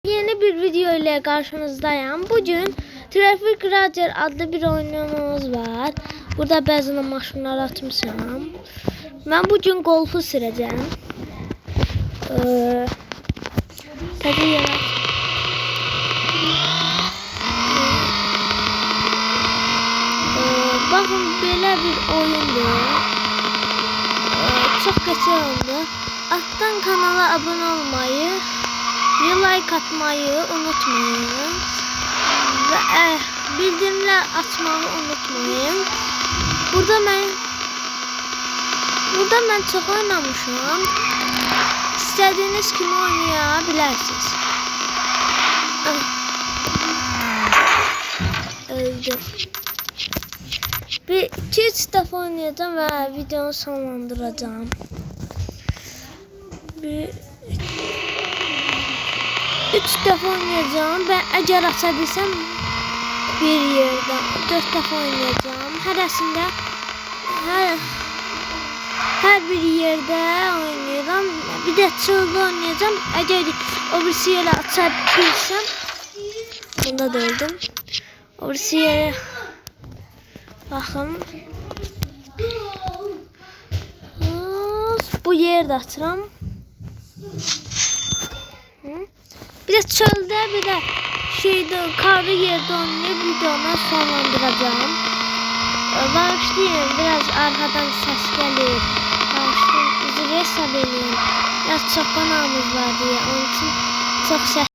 Yeni bir video ile karşınızdayım. Bugün Traffic Racer adlı bir oyunumuz var. Burada bazı maşınlar atmışam. Ben bugün golfu süreceğim. Tabii ya. Bakın böyle bir oyundu. Çok kötü oldu. Alttan kanala abone olmayı, bir like atmayı unutmayın. Ve bildirimler açmayı unutmayın. Burada ben çok oynamışım. İstediğiniz kimi oynayabilirsiniz. Öldüm. Bir 2-3 defa oynayacağım ve videomu sonlandıracağım. Bir 3 defa oynayacağım. Ben eğer açabilsem bir yerde 4 defa oynayacağım. Her bir yerde oynayacağım. Bir de çılgın oynayacağım. Eğer o bir yere açabilsem, bunda da öldüm. O bir yere bakın. Bu yerde atıram. Bir de çölde, bir de karlı yerde oynayıp videonu sonlandıracağım. Bağışlayın, biraz arkadan ses gelir. Bağışlayın, üzülü hesap edin. Biraz çok kanalımız var diye, onun için çok ses